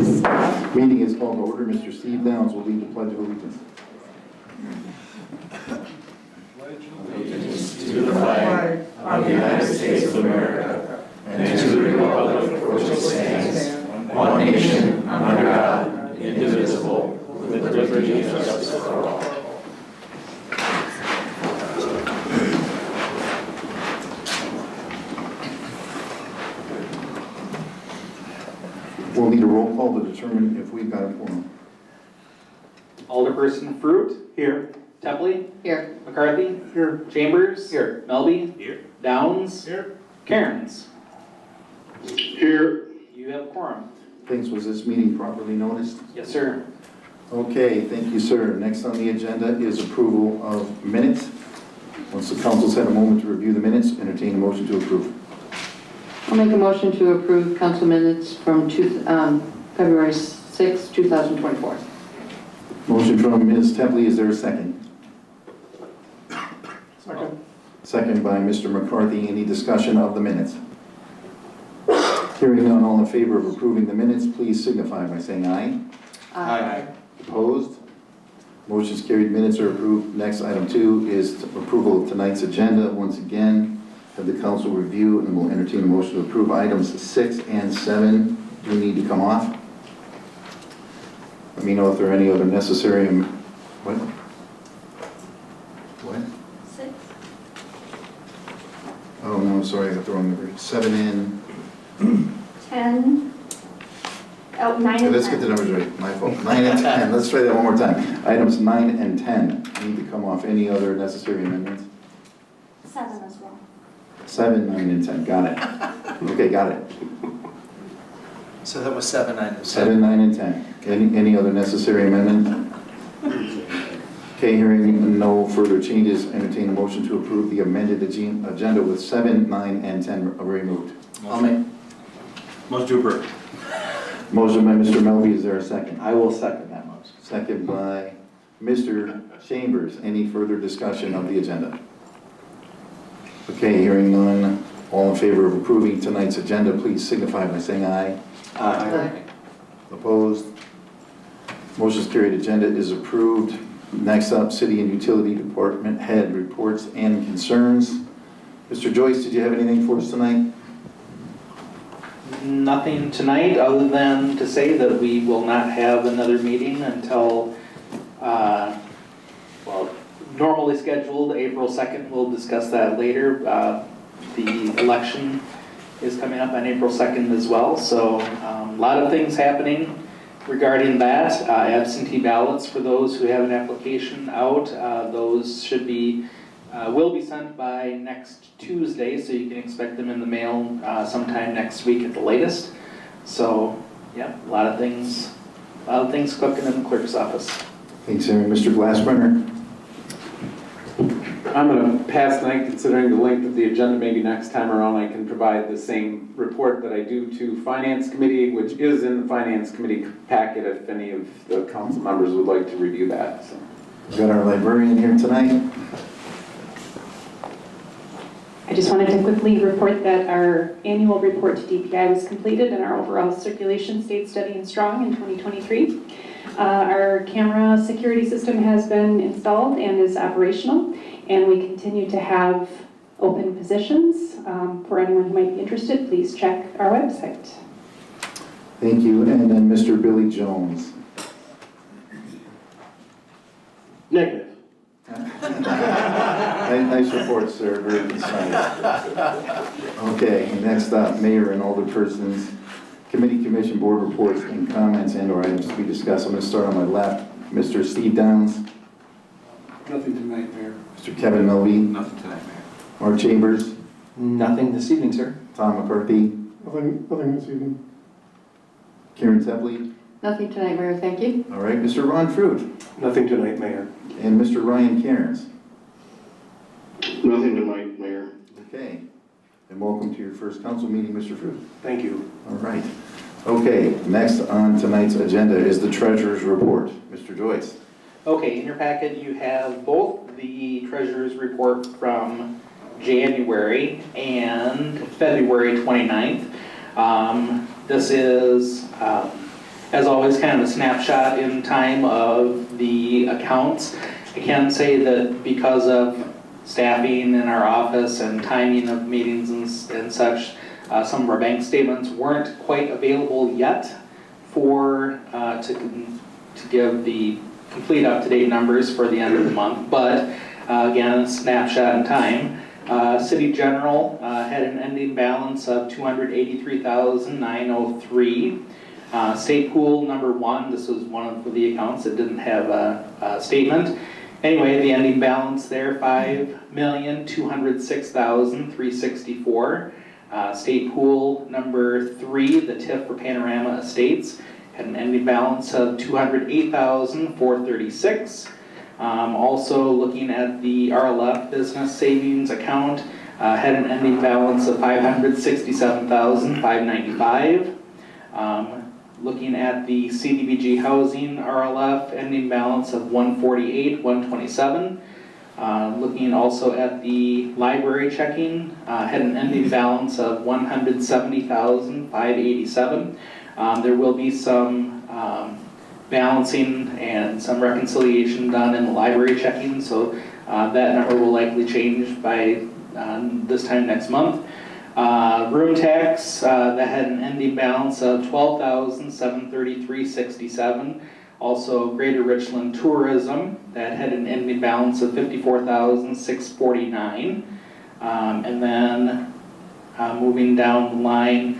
Meeting is called to order. Mr. Steve Downs will lead the Pledge of Allegiance. To the flag of the United States of America and to the republic for which it stands, one nation, under God, indivisible, with liberty and justice for all. We'll need a roll call to determine if we've got a quorum. Alderperson Fruit. Here. Tepley. Here. McCarthy. Here. Chambers. Here. Melby. Here. Downs. Here. Cairns. Here. You have a quorum. Thanks. Was this meeting properly noticed? Yes, sir. Okay, thank you, sir. Next on the agenda is approval of minutes. Once the council's had a moment to review the minutes, entertain a motion to approve. I'll make a motion to approve council minutes from February 6, 2024. Motion from Ms. Templey. Is there a second? Second. Second by Mr. McCarthy. Any discussion of the minutes? Hearing none, all in favor of approving the minutes, please signify by saying aye. Aye. Opposed? Motion's carried. Minutes are approved. Next, item 2 is approval of tonight's agenda. Once again, have the council review and we'll entertain a motion to approve items 6 and 7. Do need to come off. Let me know if there are any other necessary. What? What? 6. Oh no, sorry, I got the wrong number. 7 and. 10. Oh, 9 Okay, and let's 10. get the numbers right. My fault. 9 and 10. Let's try that one more time. Items 9 and 10 need to come off. Any other necessary amendments? 7 as well. 7, 9, and 10. Got it. Okay, got it. So that was 7 items. 7, 9, and 10. Any other necessary amendment? Okay, hearing no further changes, entertain a motion to approve the amended agenda with 7, 9, and 10 removed. I'll make. Motion to approve. Motion by Mr. Melby. Is there a second? I will second that motion. Second by Mr. Chambers. Any further discussion of the agenda? Okay, hearing none, all in favor of approving tonight's agenda, please signify by saying aye. Aye. Opposed? Motion's carried. Agenda is approved. Next up, City and Utility Department Head reports and concerns. Mr. Joyce, did you have anything for us tonight? Nothing tonight other than to say that we will not have another meeting until, normally scheduled April 2nd. We'll discuss that later. The election is coming up on April 2nd as well. So a lot of things happening regarding that. Absentee ballots for those who have an application out. Those should be, will be sent by next Tuesday, so you can expect them in the mail sometime next week at the latest. So yeah, a lot of things cooking in the clerk's office. Thanks, Aaron. Mr. Glassbrenner? I'm going to pass tonight, considering the length of the agenda. Maybe next time around I can provide the same report that I do to Finance Committee, which is in the Finance Committee packet if any of the council members would like to review that. So. We've got our librarian here tonight. I just wanted to quickly report that our annual report to DPI was completed and our overall circulation stayed steady and strong in 2023. Our camera security system has been installed and is operational, and we continue to have open positions. For anyone who might be interested, please check our website. Thank you. And then Mr. Billy Jones. Negative. Nice report, sir. Very concise. Okay, next up, Mayor and Alderpersons, Committee, Commission, Board reports and comments and/or items to be discussed. I'm going to start on my left. Mr. Steve Downs. Nothing tonight, Mayor. Mr. Kevin Melby. Nothing tonight, Mayor. Mark Chambers. Nothing this evening, sir. Tom McCarthy. Nothing this evening. Karen Tepley. Nothing tonight, Mayor. Thank you. All right, Mr. Ron Fruit. Nothing tonight, Mayor. And Mr. Ryan Cairns. Nothing tonight, Mayor. Okay. And welcome to your first council meeting, Mr. Fruit. Thank you. All right. Okay, next on tonight's agenda is the treasurer's report. Mr. Joyce. Okay, in your packet you have both the treasurer's report from January and February 29th. This is as always, kind of a snapshot in time of the accounts. I can say that because of staffing in our office and timing of meetings and such, some of our bank statements weren't quite available yet for, to give the complete up-to-date numbers for the end of the month. But again, a snapshot in time. City General had an ending balance of $283,903. State Pool number 1, this was one of the accounts that didn't have a statement. Anyway, the ending balance there, $5,206,364. State Pool number 3, the TIF for Panorama Estates, had an ending balance of $208,436. Also looking at the RLF business savings account, had an ending balance of $567,595. Looking at the CDBG housing RLF, ending balance of $148,127. Looking also at the library checking, had an ending balance of $170,587. There will be some balancing and some reconciliation done in the library checking, so that number will likely change by this time next month. Room tax, that had an ending balance of $12,733.67. Also, Greater Richland Tourism, that had an ending balance of $54,649. And then moving down the line,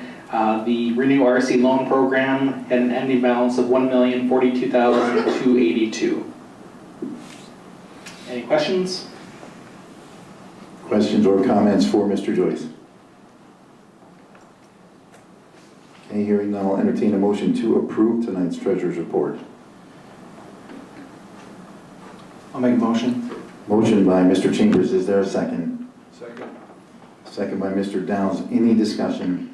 the Renew RC Loan Program had an ending balance of $1,042,282. Any questions? Questions or comments for Mr. Joyce? Okay, hearing none, I'll entertain a motion to approve tonight's treasurer's report. I'll make a motion. Motion by Mr. Chambers, is there a second? Second. Second by Mr. Downs. Any discussion?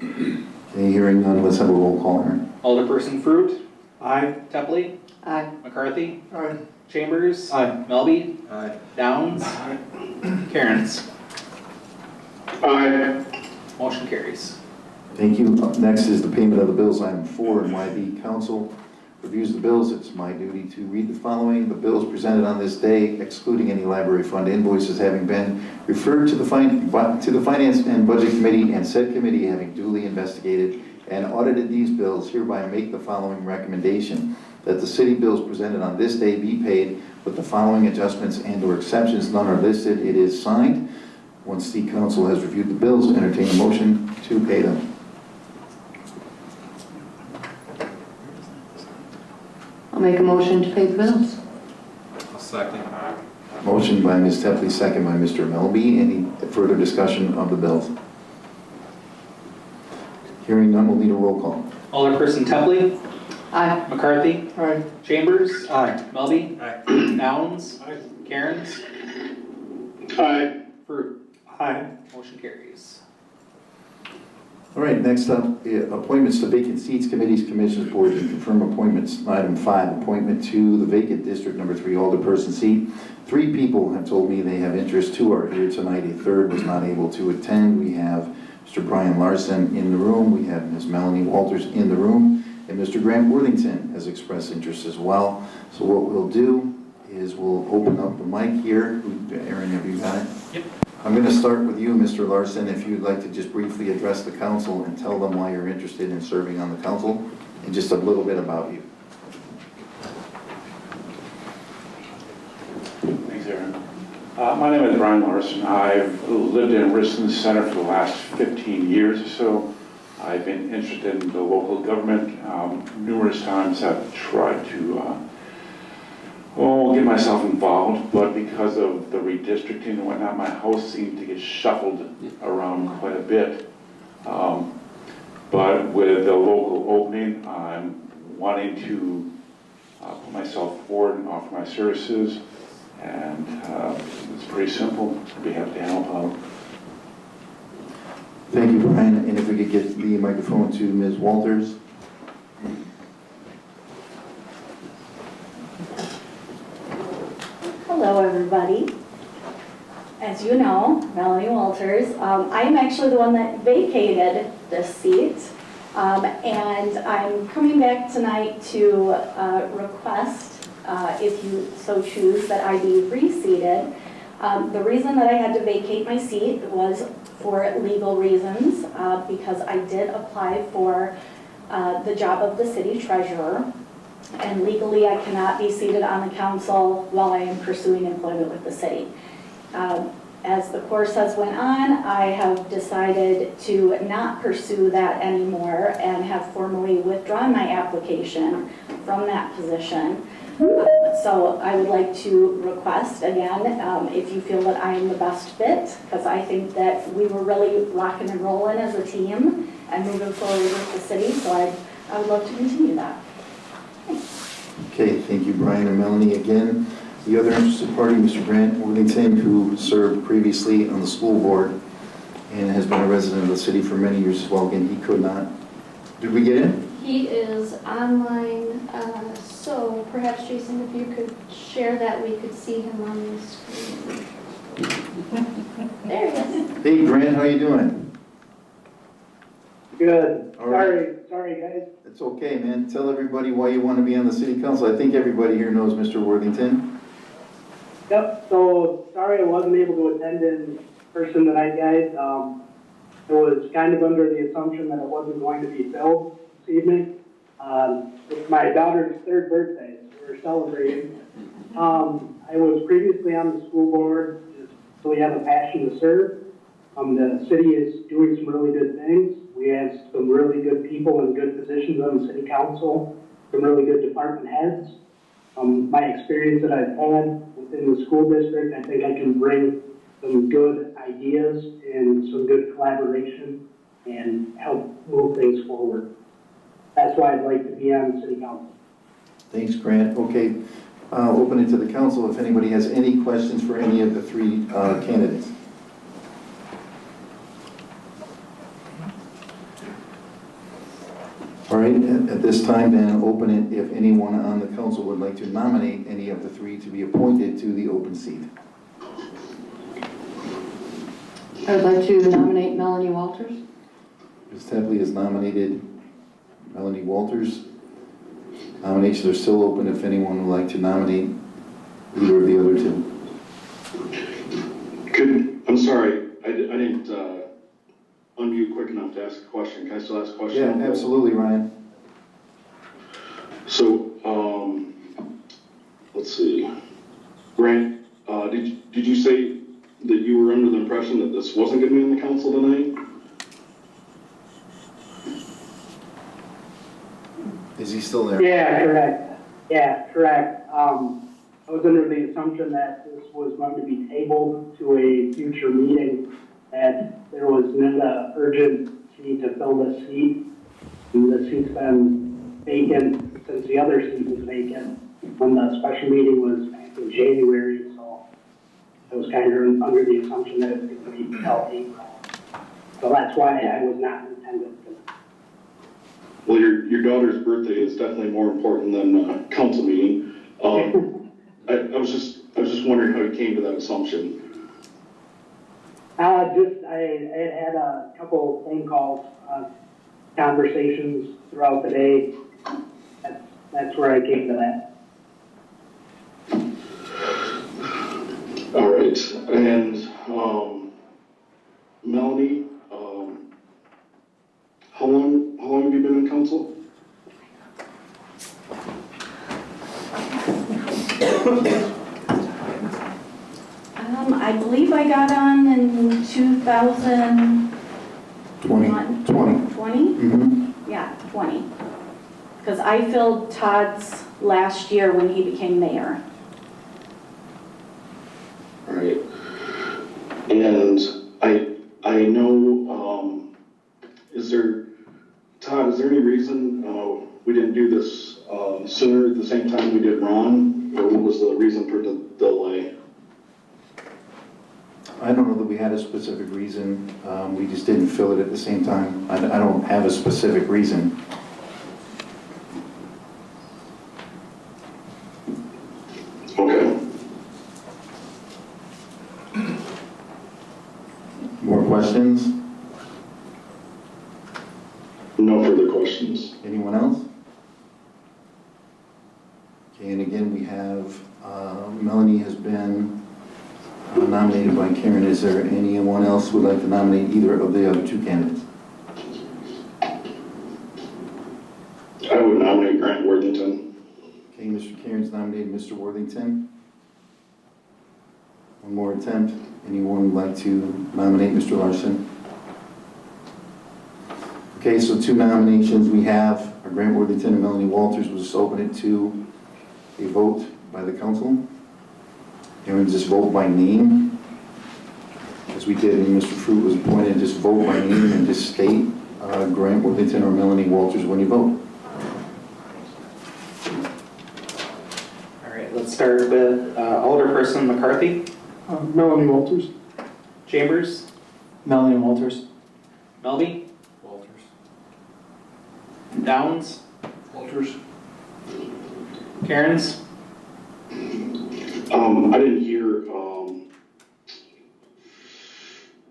Okay, hearing none, let's have a roll call here. Alderperson Fruit, Aye. Tepley, Aye. McCarthy, Aye. Chambers, Aye. Melby, Aye. Downs, Cairns. Aye. Motion carries. Thank you. Up next is the payment of the bills, item 4, and YB Council reviews the bills. It's my duty to read the following. The bills presented on this day, excluding any library fund invoices, having been referred to the Finance and Budget Committee, and said committee having duly investigated and audited these bills, hereby make the following recommendation: that the city bills presented on this day be paid with the following adjustments and/or exceptions. None are listed. It is signed. Once the council has reviewed the bills, entertain a motion to pay them. I'll make a motion to pay the bills. I'll second. Motion by Ms. Tepley, second by Mr. Melby. Any further discussion of the bills? Hearing none, we'll need a roll call. Alderperson Tepley, Aye. McCarthy, Aye. Chambers, Aye. Melby, Aye. Downs, Aye. Cairns, Aye. Fruit. Aye. Motion carries. All right, next up, appointments to vacant seats, committees, commissions, boards, and confirm appointments. Item 5, appointment to the vacant District Number 3 alderperson seat. 3 people have told me they have interest. 2 are here tonight. A third was not able to attend. We have Mr. Brian Larson in the room. We have Ms. Melanie Walters in the room. And Mr. Grant Worthington has expressed interest as well. So what we'll do is we'll open up the mic here. Aaron, have you got it? Yep. I'm going to start with you, Mr. Larson, if you'd like to just briefly address the council and tell them why you're interested in serving on the council, and just a little bit about you. Thanks, Aaron. My name is Brian Larson. I've lived in Richland Center for the last 15 years or so. I've been interested in the local government. Numerous times I've tried to get myself involved, but because of the redistricting and whatnot, my house seemed to get shuffled around quite a bit. But with the local opening, I'm wanting to put myself forward and offer my services, and it's pretty simple. I'd be happy to help out. Thank you, Brian, and if we could get the microphone to Ms. Walters. Hello, everybody. As you know, Melanie Walters. I am actually the one that vacated this seat. And I'm coming back tonight to request, if you so choose, that I be reseated. The reason that I had to vacate my seat was for legal reasons, because I did apply for the job of the city treasurer. And legally, I cannot be seated on the council while I am pursuing employment with the city. As the course has went on, I have decided to not pursue that anymore and have formally withdrawn my application from that position. So I would like to request again, if you feel that I am the best fit, because I think that we were really rocking and rolling as a team and moving forward with the city, so I would love to continue that. Okay, thank you, Brian and Melanie. Again, the other interested party, Mr. Grant Worthington, who served previously on the school board and has been a resident of the city for many years as well. Again, he could not. Did we get him? He is online, so perhaps Jason, if you could share that, we could see him on the screen. There he is. Hey, Grant, how you doing? Good. All right. Sorry, guys. It's okay, man. Tell everybody why you want to be on the city council. I think everybody here knows Mr. Worthington. Yep, so sorry I wasn't able to attend in person tonight, guys. I was kind of under the assumption that it wasn't going to be filled this evening. It's my daughter's 3rd birthday, so we're celebrating. I was previously on the school board, just so we have a passion to serve. The city is doing some really good things. We have some really good people in good positions on the city council, some really good department heads. My experience that I've had within the school district, I think I can bring some good ideas and some good collaboration and help move things forward. That's why I'd like to be on the city council. Thanks, Grant. Okay, open it to the council if anybody has any questions for any of the 3 candidates. All right, at this time then, open it if anyone on the council would like to nominate any of the 3 to be appointed to the open seat. I would like to nominate Melanie Walters. Ms. Tapley has nominated Melanie Walters. Nominations are still open if anyone would like to nominate either of the other 2. I'm sorry, I didn't unmute quick enough to ask a question. Can I still ask a question? Yeah, absolutely, Ryan. So, let's see. Grant, did you say that you were under the impression that this wasn't going to be in the council tonight? Is he still there? Yeah, correct. I was under the assumption that this was going to be tabled to a future meeting, that there was not urgency to fill this seat. And the seat's been vacant since the other seat was vacant when the special meeting was back in January, so I was kind of under the assumption that it was going to be held April. So that's why I was not in attendance. Well, your daughter's birthday is definitely more important than a council meeting. I was just wondering how you came to that assumption. I had a couple phone calls, conversations throughout the day. That's where I came to that. All right, and Melanie, how long have you been in council? I believe I got on in 2020. 20. Mm-hmm. Yeah, 20. Because I filled Todd's last year when he became mayor. All right. And I know, Todd, is there any reason we didn't do this sooner at the same time we did Ron? Or what was the reason for the delay? I don't know that we had a specific reason. We just didn't fill it at the same time. I don't have a specific reason. Okay. More questions? No further questions. Anyone else? Okay, and again, we have, Melanie has been nominated by Karen. Is there anyone else who would like to nominate either of the other two candidates? I would nominate Grant Worthington. Okay, Mr. Cairns nominated Mr. Worthington. One more attempt. Anyone would like to nominate Mr. Larson? Okay, so two nominations we have are Grant Worthington and Melanie Walters. We'll just open it to a vote by the council. And we just vote by name, as we did when Mr. Fruit was appointed. Just vote by name and just state Grant Worthington or Melanie Walters when you vote. All right, let's start with Alderperson McCarthy, Melanie Walters. Chambers, Melanie Walters. Melby, Walters. Downs, Walters. Cairns, I didn't hear,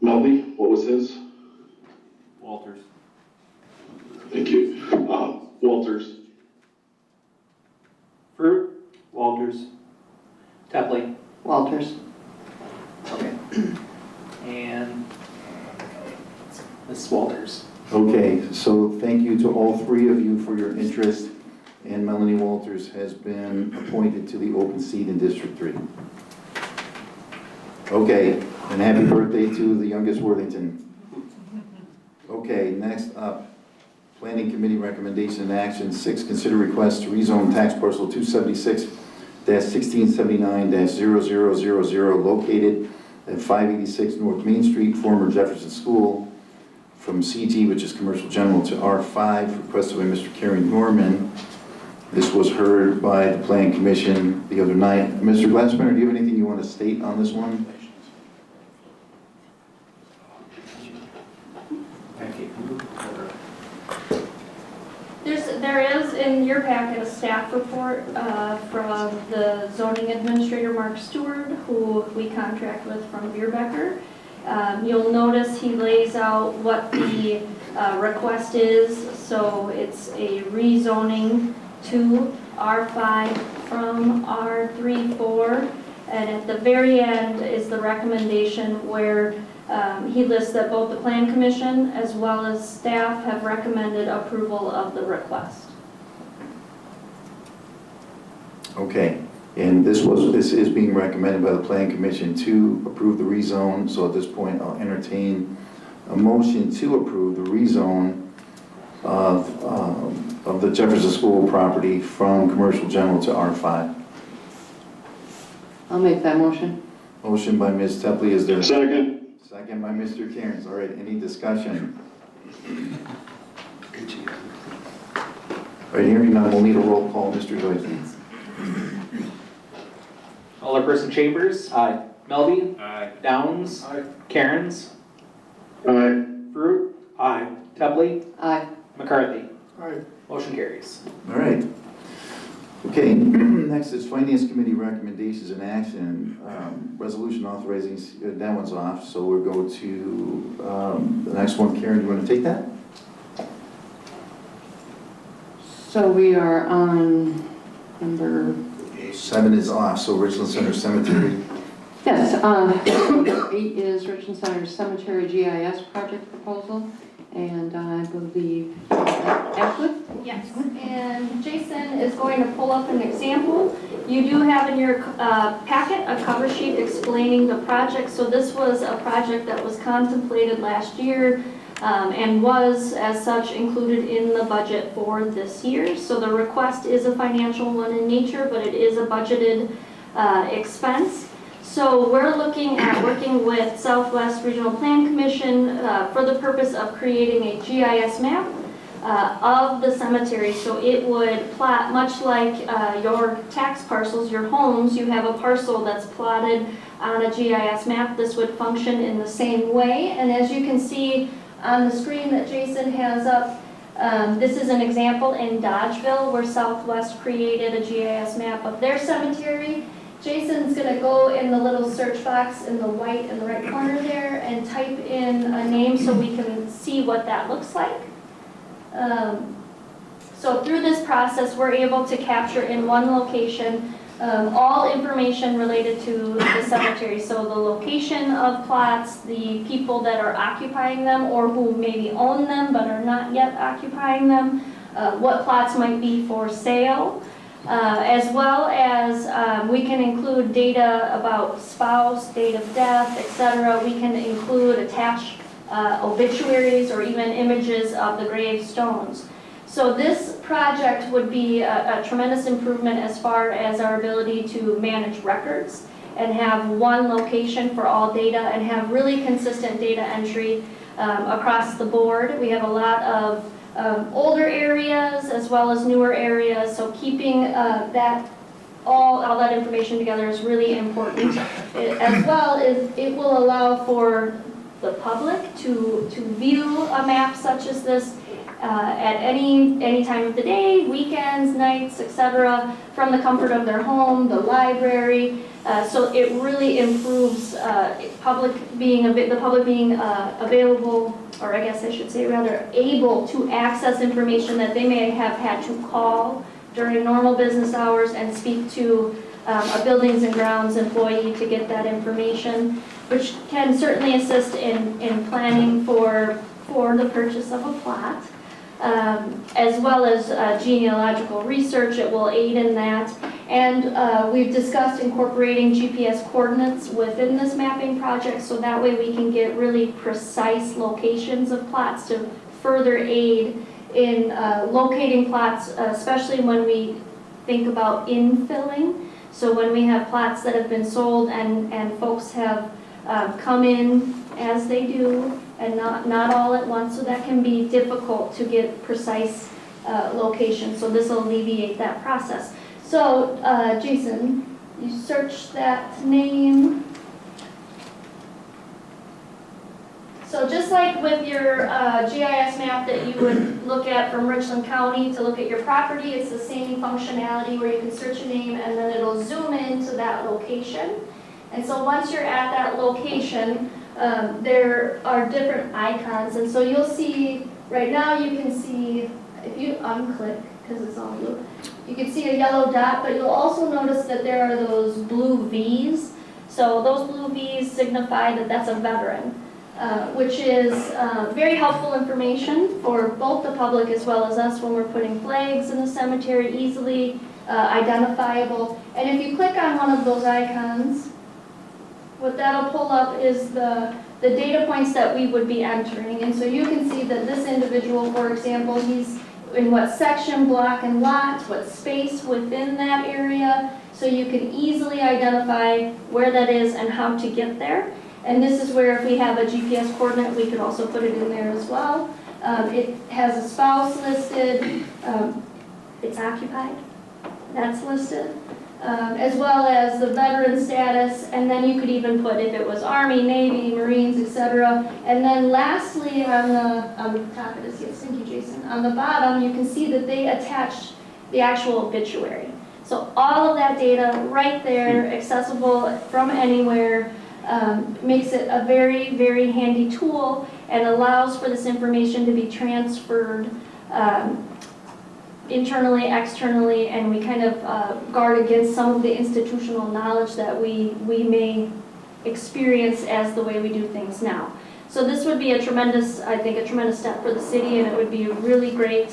Melby, what was his? Walters. Thank you. Walters. Fruit, Walters. Tepley. Walters. Okay. And Ms. Walters. Okay, so thank you to all three of you for your interest, and Melanie Walters has been appointed to the open seat in District 3. Okay, and happy birthday to the youngest Worthington. Okay, next up, Planning Committee recommendation and action. 6, consider request to rezone tax parcel 276-1679-0000 located at 586 North Main Street, former Jefferson School, from CG, which is commercial general, to R5, requested by Mr. Kerry Norman. This was heard by the Planning Commission the other night. Mr. Glassman, do you have anything you want to state on this one? Thank you. There is in your packet a staff report from the zoning administrator, Mark Stewart, who we contract with from Beerbecker. You'll notice he lays out what the request is. So it's a rezoning to R5 from R3-4. And at the very end is the recommendation where he lists that both the Plan Commission as well as staff have recommended approval of the request. Okay, and this is being recommended by the Plan Commission to approve the rezone. So at this point, I'll entertain a motion to approve the rezone of the Jefferson School property from commercial general to R5. I'll make that motion. Motion by Ms. Tepley. Is there? Second. Second by Mr. Cairns. All right, any discussion? All right, hearing none, we'll need a roll call. Mr. Joyce. Alderperson Chambers, Aye. Melby, Aye. Downs, Aye. Cairns, Aye. Fruit, Aye. Tepley, Aye. McCarthy. Aye. Motion carries. All right. Okay, next is Finance Committee recommendations and action. Resolution authorizing, that one's off, so we'll go to the next one. Karen, do you want to take that? So we are on number, 7 is off, so Richland Center Cemetery. yes, number 8 is Richland Center Cemetery GIS project proposal. And I believe Ashley? Yes, and Jason is going to pull up an example. You do have in your packet a cover sheet explaining the project. So this was a project that was contemplated last year and was, as such, included in the budget for this year. So the request is a financial one in nature, but it is a budgeted expense. So we're looking at working with Southwest Regional Plan Commission for the purpose of creating a GIS map of the cemetery. So it would plot, much like your tax parcels, your homes, you have a parcel that's plotted on a GIS map. This would function in the same way. And as you can see on the screen that Jason has up, this is an example in Dodgeville where Southwest created a GIS map of their cemetery. Jason's going to go in the little search box in the white in the right corner there and type in a name so we can see what that looks like. So through this process, we're able to capture in one location all information related to the cemetery. So the location of plots, the people that are occupying them or who maybe own them but are not yet occupying them, what plots might be for sale, as well as we can include data about spouse, date of death, etc. We can include, attach obituaries or even images of the gravestones. So this project would be a tremendous improvement as far as our ability to manage records and have one location for all data and have really consistent data entry across the board. We have a lot of older areas as well as newer areas, so keeping all that information together is really important. As well as it will allow for the public to view a map such as this at any time of the day, weekends, nights, etc., from the comfort of their home, the library. So it really improves the public being available, or I guess I should say rather, able to access information that they may have had to call during normal business hours and speak to a buildings and grounds employee to get that information, which can certainly assist in planning for the purchase of a plot. As well as genealogical research, it will aid in that. And we've discussed incorporating GPS coordinates within this mapping project, so that way we can get really precise locations of plots to further aid in locating plots, especially when we think about infilling. So when we have plots that have been sold and folks have come in as they do, and not all at once, so that can be difficult to get precise locations. So this will alleviate that process. So Jason, you search that name. So just like with your GIS map that you would look at from Richland County to look at your property, it's the same functionality where you can search a name and then it'll zoom into that location. And so once you're at that location, there are different icons, and so you'll see, right now you can see, if you unclick, because it's all blue, you can see a yellow dot, but you'll also notice that there are those blue V's. So those blue V's signify that that's a veteran, which is very helpful information for both the public as well as us when we're putting flags in the cemetery, easily identifiable. And if you click on one of those icons, what that'll pull up is the data points that we would be entering. And so you can see that this individual, for example, he's in what section, block, and lot, what space within that area. So you can easily identify where that is and how to get there. And this is where if we have a GPS coordinate, we can also put it in there as well. It has a spouse listed. It's occupied. That's listed. As well as the veteran status, and then you could even put if it was Army, Navy, Marines, etc. And then lastly, on the top of this, yes, thank you, Jason. On the bottom, you can see that they attached the actual obituary. So all of that data right there, accessible from anywhere, makes it a very, very handy tool and allows for this information to be transferred internally, externally, and we kind of guard against some of the institutional knowledge that we may experience as the way we do things now. So this would be a tremendous step for the city, and it would be a really great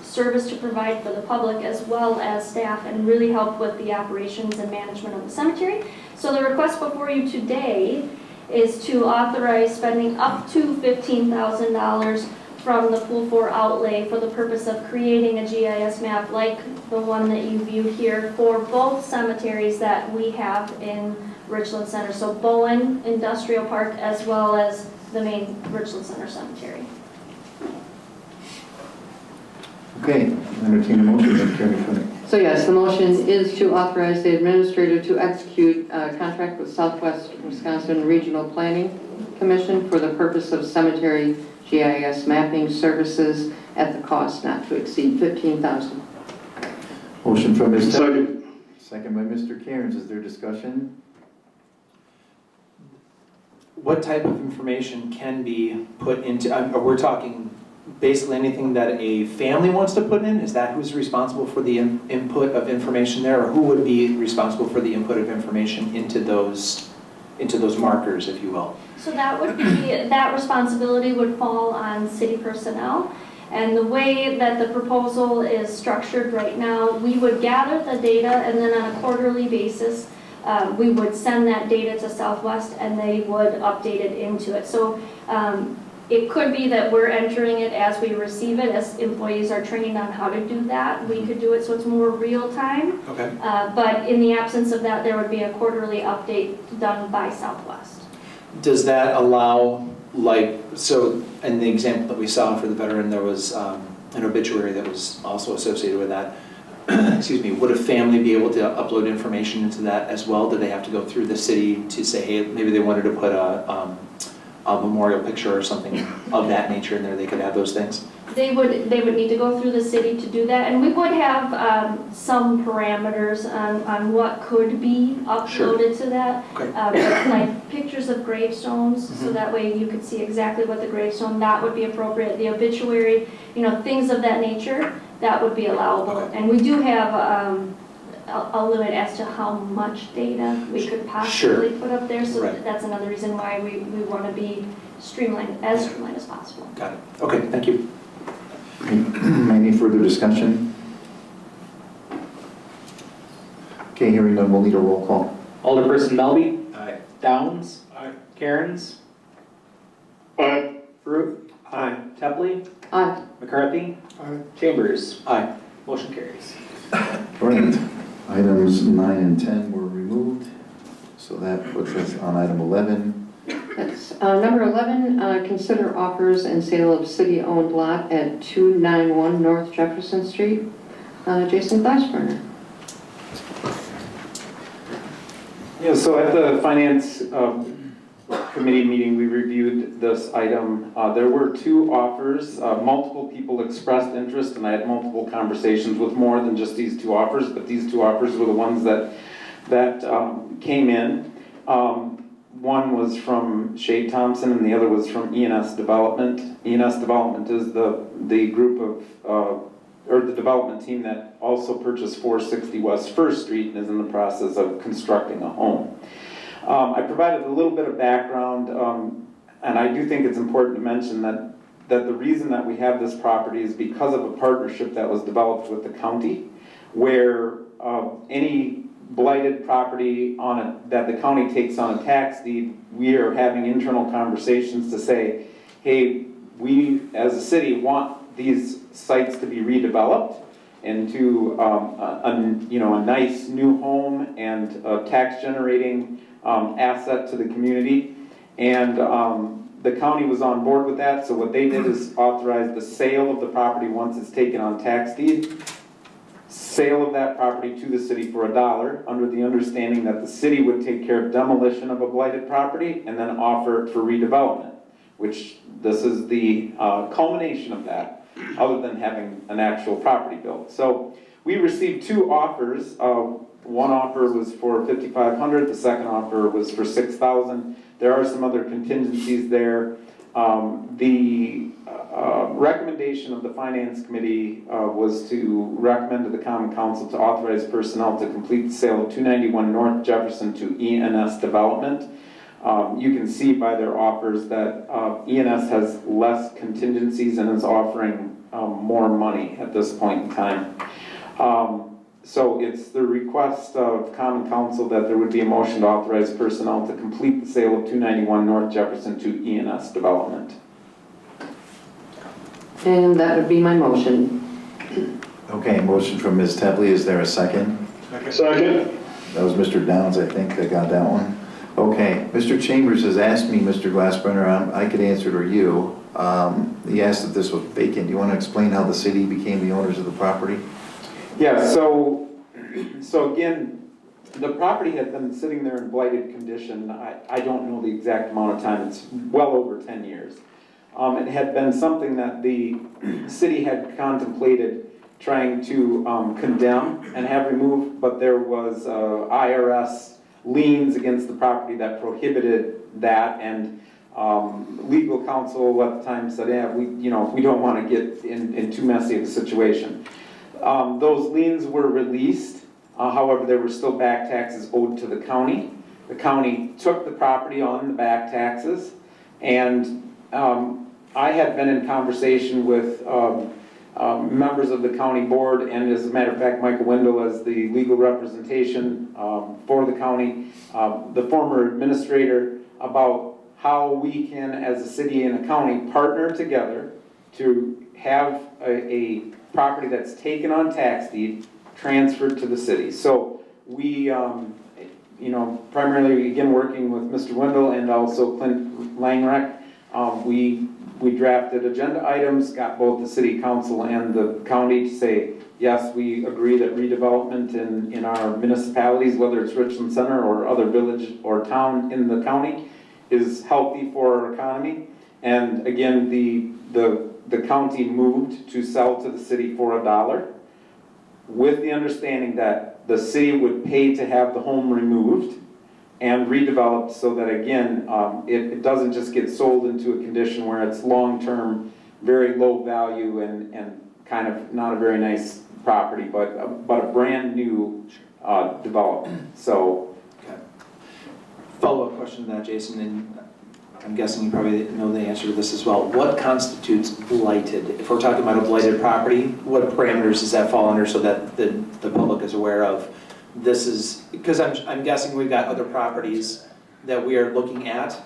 service to provide for the public as well as staff, and really help with the operations and management of the cemetery. So the request before you today is to authorize spending up to $15,000 from the Pool 4 outlay for the purpose of creating a GIS map like the one that you view here for both cemeteries that we have in Richland Center. So Bowen Industrial Park as well as the main Richland Center Cemetery. Okay, entertain a motion, Madam Chairman. So yes, the motion is to authorize the administrator to execute a contract with Southwest Wisconsin Regional Planning Commission for the purpose of cemetery GIS mapping services at the cost not to exceed $15,000. Motion from Ms. Second. Second by Mr. Cairns. Is there discussion? What type of information can be put into, we're talking basically anything that a family wants to put in? Is that who's responsible for the input of information there? Or who would be responsible for the input of information into those markers, if you will? So that would be, that responsibility would fall on city personnel. And the way that the proposal is structured right now, we would gather the data and then on a quarterly basis, we would send that data to Southwest and they would update it into it. So it could be that we're entering it as we receive it, as employees are trained on how to do that. We could do it so it's more real time. Okay. But in the absence of that, there would be a quarterly update done by Southwest. Does that allow, like, so in the example that we saw for the veteran, there was an obituary that was also associated with that. Excuse me, would a family be able to upload information into that as well? Do they have to go through the city to say, hey, maybe they wanted to put a memorial picture or something of that nature in there, they could add those things? They would need to go through the city to do that, and we would have some parameters on what could be uploaded to that. Okay. But like pictures of gravestones, so that way you could see exactly what the gravestone, that would be appropriate. The obituary, things of that nature, that would be allowable. Okay. And we do have a limit as to how much data we could possibly put up there, so Right. that's another reason why we want to be streamlined as possible. Got it. Okay, thank you. Any further discussion? Okay, hearing none, we'll need a roll call. Alderperson Melby? Aye. Downs? Aye. Cairns? Aye. Root? Aye. Tepley? Aye. McCarthy? Aye. Chambers? Aye. Motion carries. Right, items 9 and 10 were removed, so that puts us on item 11. That's number 11, consider offers and sale of city-owned lot at 291 North Jefferson Street. Jason Glassburner. Yeah, so at the Finance Committee meeting, we reviewed this item. There were 2 offers. Multiple people expressed interest, and I had multiple conversations with more than just these 2 offers, but these 2 offers were the ones that came in. One was from Shea Thompson, and the other was from E&S Development. E&S Development is the group of, or the development team that also purchased 460 West First Street and is in the process of constructing a home. I provided a little bit of background, and I do think it's important to mention that the reason that we have this property is because of a partnership that was developed with the county, where any blighted property that the county takes on a tax deed, we are having internal conversations to say, hey, we as a city want these sites to be redeveloped into a nice new home and a tax generating asset to the community. And the county was on board with that, so what they did is authorize the sale of the property once it's taken on tax deed, sale of that property to the city for $1, under the understanding that the city would take care of demolition of a blighted property and then offer it for redevelopment, which this is the culmination of that, other than having an actual property built. So we received 2 offers. One offer was for $5,500, the second offer was for $6,000. There are some other contingencies there. The recommendation of the Finance Committee was to recommend to the Common Council to authorize personnel to complete the sale of 291 North Jefferson to E&S Development. You can see by their offers that E&S has less contingencies and is offering more money at this point in time. So it's the request of Common Council that there would be a motion to authorize personnel to complete the sale of 291 North Jefferson to E&S Development. And that would be my motion. Okay, motion from Ms. Tepley, is there a second? Second. That was Mr. Downs, I think, that got that one. Okay, Mr. Chambers has asked me, Mr. Glassburner, I could answer it or you. He asked if this was vacant. Do you want to explain how the city became the owners of the property? Yeah, so again, the property had been sitting there in blighted condition. I don't know the exact amount of time. It's well over 10 years. It had been something that the city had contemplated trying to condemn and have removed, but there was IRS liens against the property that prohibited that, and Legal counsel at the time said, yeah, we don't want to get in too messy of a situation. Those liens were released, however, there were still back taxes owed to the county. The county took the property on the back taxes, and I had been in conversation with members of the county board, and as a matter of fact, Michael Wendell as the legal representation for the county, the former administrator, about how we can, as a city and a county, partner together to have a property that's taken on tax deed transferred to the city. So we, primarily, again, working with Mr. Wendell and also Clint Langreck, we drafted agenda items, got both the city council and the county to say, yes, we agree that redevelopment in our municipalities, whether it's Richland Center or other village or town in the county, is healthy for our economy. And again, the county moved to sell to the city for $1, with the understanding that the city would pay to have the home removed and redeveloped, so that again, it doesn't just get sold into a condition where it's long-term, very low value and kind of not a very nice property, but a brand new development. So. Okay. Follow-up question to that, Jason, and I'm guessing you probably know the answer to this as well. What constitutes blighted? If we're talking about a blighted property, what parameters does that fall under so that the public is aware of? This is, because I'm guessing we've got other properties that we are looking at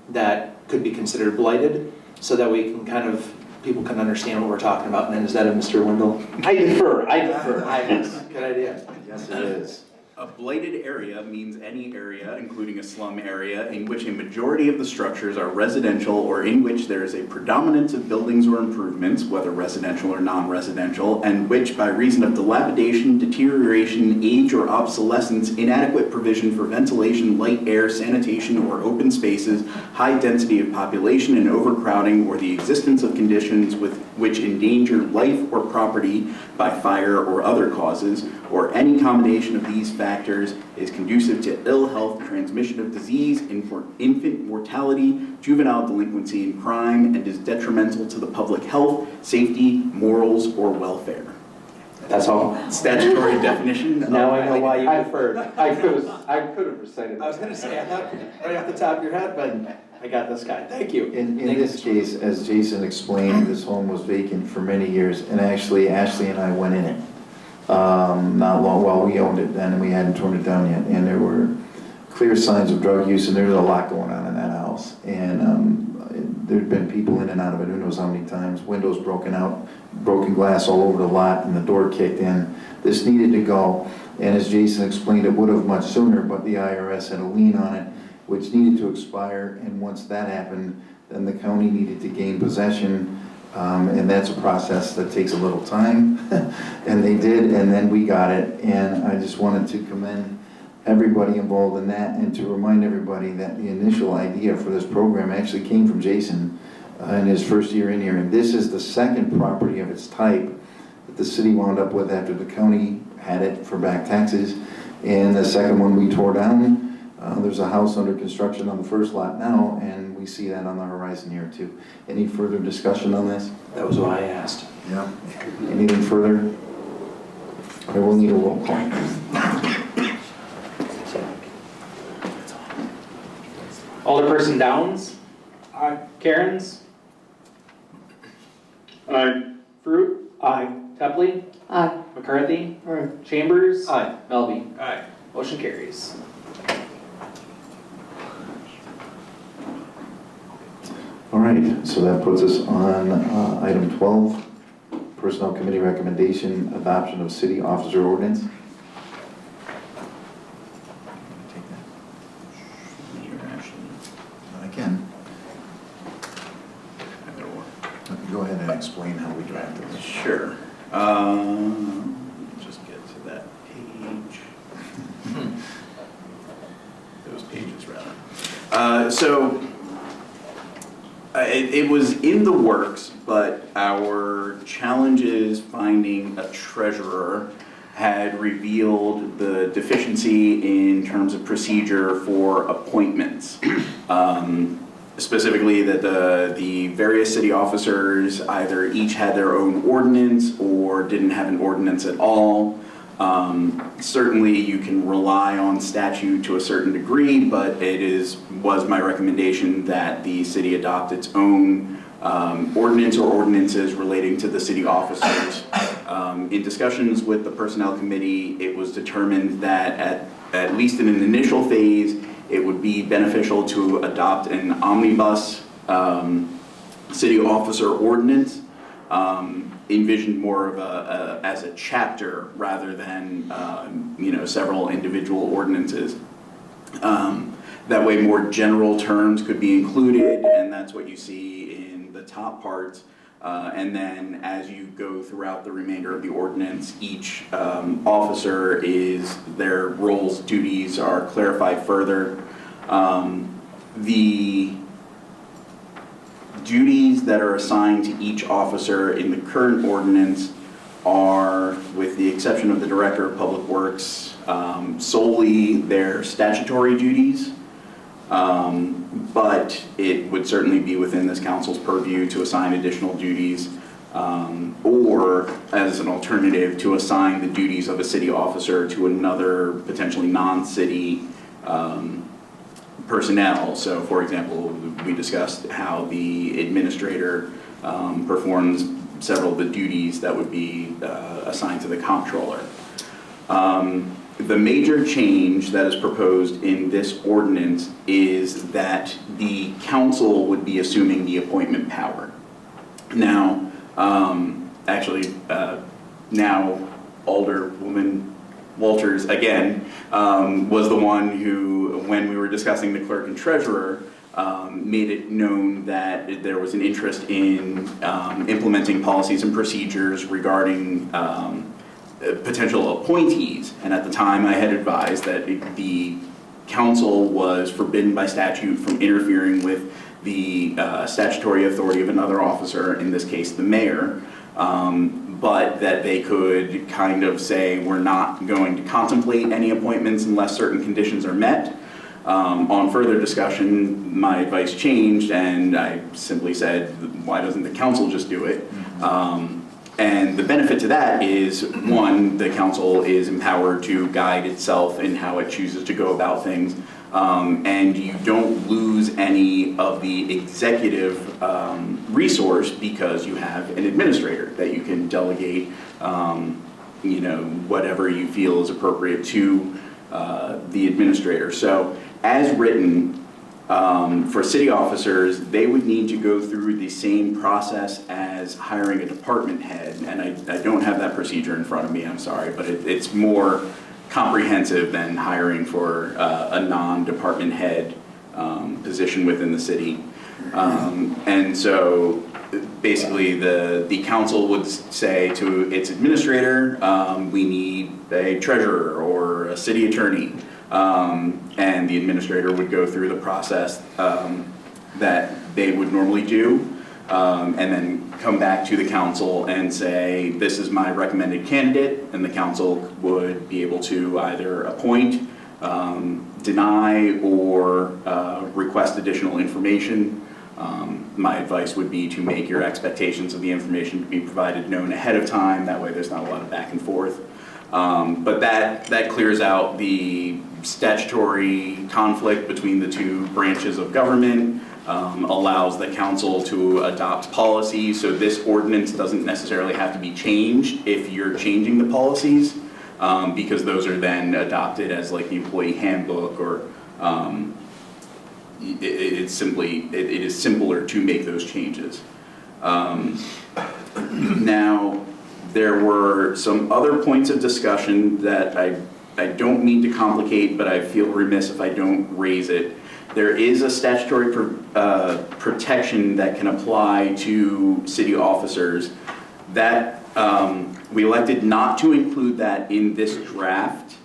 that could be considered blighted, so that we can kind of, people can understand what we're talking about. And then is that a Mr. Wendell? I defer. Good idea. Yes, it is. A blighted area means any area, including a slum area, in which a majority of the structures are residential or in which there is a predominance of buildings or improvements, whether residential or non-residential, and which, by reason of dilapidation, deterioration, age, or obsolescence, inadequate provision for ventilation, light, air, sanitation, or open spaces, high density of population and overcrowding, or the existence of conditions which endanger life or property by fire or other causes, or any combination of these factors is conducive to ill health, transmission of disease, infant mortality, juvenile delinquency, and crime, and is detrimental to the public health, safety, morals, or welfare. That's all. Statutory definition. Now I know why you deferred. I could have recited that. I was going to say, I thought right off the top of your head, but I got this guy. Thank you. In this case, as Jason explained, this home was vacant for many years, and actually Ashley and I went in it. Not long, well, we owned it then and we hadn't torn it down yet, and there were clear signs of drug use, and there was a lot going on in that house. And there'd been people in and out of it, who knows how many times, windows broken out, broken glass all over the lot, and the door kicked in. This needed to go, and as Jason explained, it would have much sooner, but the IRS had a lien on it, which needed to expire, and once that happened, then the county needed to gain possession. And that's a process that takes a little time, and they did, and then we got it. And I just wanted to commend everybody involved in that, and to remind everybody that the initial idea for this program actually came from Jason in his first year in here. And this is the second property of its type that the city wound up with after the county had it for back taxes. And the second one we tore down. There's a house under construction on the first lot now, and we see that on the horizon here too. Any further discussion on this? That was why I asked. Yeah. Anything further? I will need a roll call. Alderperson Downs? Aye. Cairns? Aye. Fruit? Aye. Tepley? Aye. McCarthy? Chambers? Aye. Melby? Aye. Motion carries. All right, so that puts us on item 12, Personnel Committee recommendation, adoption of city officer ordinance. Take that. I can. Go ahead and explain how we drafted this. Sure. Just get to that page. Those pages, rather. It was in the works, but our challenges finding a treasurer had revealed the deficiency in terms of procedure for appointments. specifically that the various city officers either each had their own ordinance or didn't have an ordinance at all. Certainly you can rely on statute to a certain degree, but was my recommendation that the city adopt its own ordinance or ordinances relating to the city officers. In discussions with the personnel committee, it was determined that at least in an initial phase, it would be beneficial to adopt an omnibus city officer ordinance, envisioned more of as a chapter rather than several individual ordinances. That way more general terms could be included, and that's what you see in the top parts. And then as you go throughout the remainder of the ordinance, each officer their roles, duties are clarified further. The duties that are assigned to each officer in the current ordinance are, with the exception of the Director of Public Works, solely their statutory duties. But it would certainly be within this council's purview to assign additional duties, or as an alternative to assign the duties of a city officer to another potentially non-city personnel. So for example, we discussed how the administrator performs several of the duties that would be assigned to the comptroller. The major change that is proposed in this ordinance is that the council would be assuming the appointment power. Now, now Alderwoman Walters, again, was the one who, when we were discussing the clerk and treasurer, made it known that there was an interest in implementing policies and procedures regarding potential appointees. And at the time I had advised that the council was forbidden by statute from interfering with the statutory authority of another officer, in this case the mayor, but that they could kind of say we're not going to contemplate any appointments unless certain conditions are met. On further discussion, my advice changed and I simply said, why doesn't the council just do it? And the benefit to that is, one, the council is empowered to guide itself in how it chooses to go about things, and you don't lose any of the executive resource because you have an administrator that you can delegate whatever you feel is appropriate to the administrator. So as written, for city officers, they would need to go through the same process as hiring a department head. And I don't have that procedure in front of me, I'm sorry, but it's more comprehensive than hiring for a non-department head position within the city. And so basically the council would say to its administrator, we need a treasurer or a city attorney. And the administrator would go through the process that they would normally do, and then come back to the council and say, this is my recommended candidate, and the council would be able to either appoint, deny, or request additional information. My advice would be to make your expectations of the information to be provided known ahead of time. That way there's not a lot of back and forth. But that clears out the statutory conflict between the two branches of government, allows the council to adopt policies, so this ordinance doesn't necessarily have to be changed if you're changing the policies, because those are then adopted as like the employee handbook, or it is simpler to make those changes. Now, there were some other points of discussion that I don't mean to complicate, but I feel remiss if I don't raise it. There is a statutory protection that can apply to city officers that we elected not to include that in this draft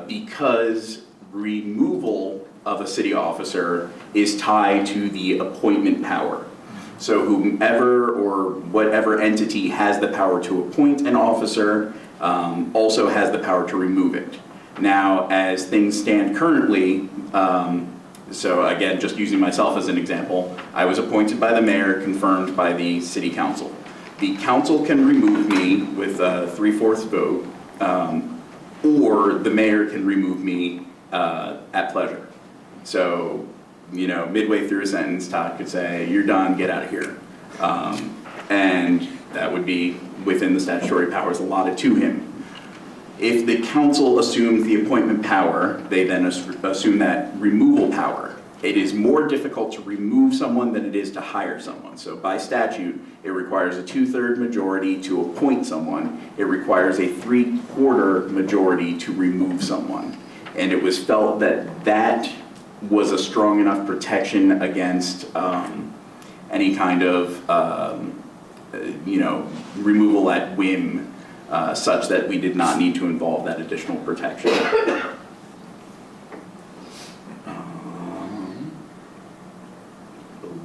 because removal of a city officer is tied to the appointment power. So whomever or whatever entity has the power to appoint an officer also has the power to remove it. Now, as things stand currently, So again, just using myself as an example, I was appointed by the mayor, confirmed by the city council. The council can remove me with a 3/4 vote, or the mayor can remove me at pleasure. So, you know, midway through a sentence, Todd could say, "You're done, get out of here." And that would be within the statutory powers allotted to him. If the council assumes the appointment power, they then assume that removal power. It is more difficult to remove someone than it is to hire someone. So by statute, it requires a 2/3 majority to appoint someone. It requires a 3/4 majority to remove someone. And it was felt that that was a strong enough protection against any kind of, removal at whim, such that we did not need to involve that additional protection. I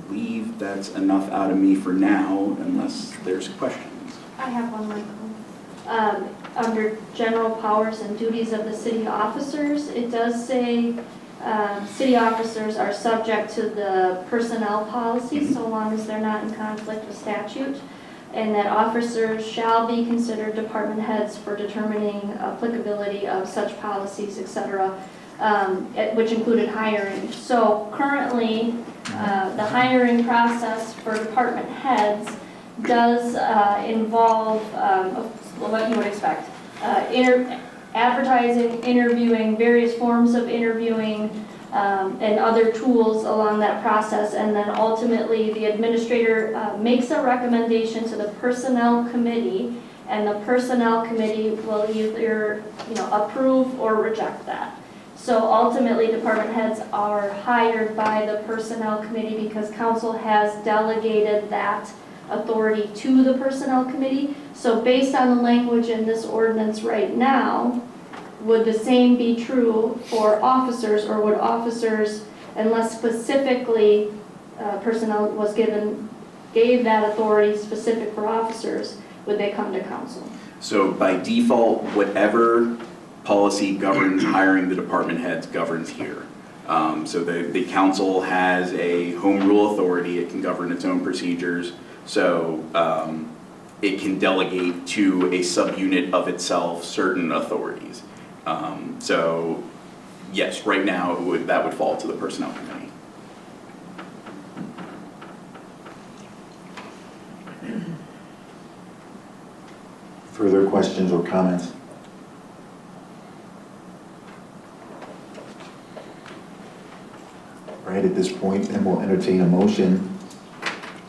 believe that's enough out of me for now, unless there's questions. I have one, Michael. Under general powers and duties of the city officers, it does say city officers are subject to the personnel policy so long as they're not in conflict with statute, and that officers shall be considered department heads for determining applicability of such policies, etc., which included hiring. So currently, the hiring process for department heads does involve what you would expect. Advertising, interviewing, various forms of interviewing, and other tools along that process, and then ultimately the administrator makes a recommendation to the personnel committee, and the personnel committee will either approve or reject that. So ultimately, department heads are hired by the personnel committee because council has delegated that authority to the personnel committee. So based on the language in this ordinance right now, would the same be true for officers, or would officers, unless specifically personnel was gave that authority specific for officers, would they come to council? So by default, whatever policy governs hiring the department heads governs here. So the council has a home rule authority. It can govern its own procedures. So it can delegate to a subunit of itself certain authorities. So yes, right now that would fall to the personnel committee. Further questions or comments? Right, at this point, then we'll entertain a motion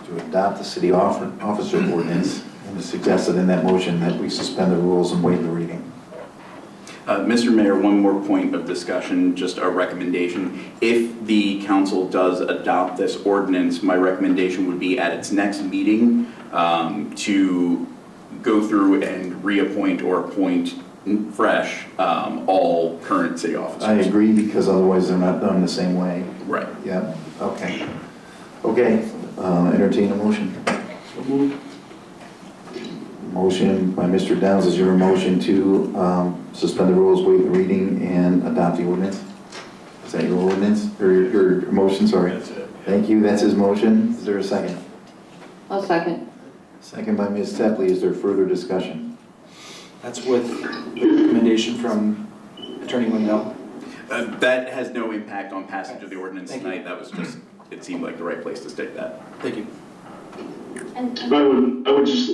to adopt the city officer ordinance, and it's suggested in that motion that we suspend the rules and waive the reading. Mr. Mayor, one more point of discussion, just a recommendation. If the council does adopt this ordinance, my recommendation would be at its next meeting to go through and reappoint or appoint fresh all current city officers. I agree, because otherwise they're not done the same way. Right. Yeah, okay. Okay, entertain a motion. Motion by Mr. Downs, is your motion to suspend the rules, waive the reading, and adopt the ordinance? Is that your ordinance, or your motion, sorry? That's it. Thank you, that's his motion. Is there a second? I'll second. Second by Ms. Tepley. Is there further discussion? That's with the recommendation from Attorney Wendell. That has no impact on passage of the ordinance Thank you. tonight. That was just, it seemed like the right place to state that. Thank you. And I would just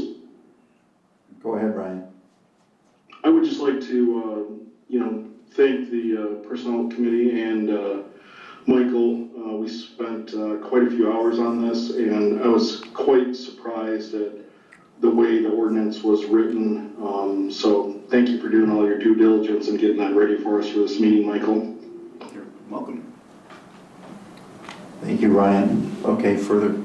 Go ahead, Brian. I would just like to, thank the Personnel Committee and Michael. We spent quite a few hours on this, and I was quite surprised at the way the ordinance was written. So thank you for doing all your due diligence and getting that ready for us for this meeting, Michael. You're welcome. Thank you, Ryan. Okay, further,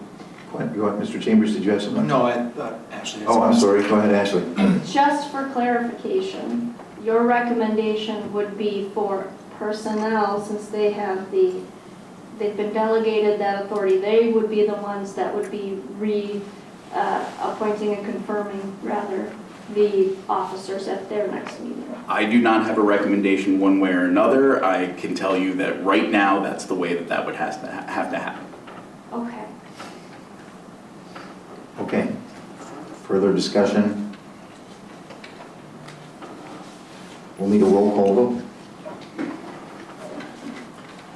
Mr. Chambers, did you have something? No, I thought Ashley had Oh, I'm something. sorry, go ahead, Ashley. just for clarification, your recommendation would be for personnel, since they've been delegated that authority, they would be the ones that would be appointing and confirming rather the officers at their next meeting. I do not have a recommendation one way or another. I can tell you that right now, that's the way that that would have to happen. Okay. Okay. Further discussion? We'll need a roll call vote.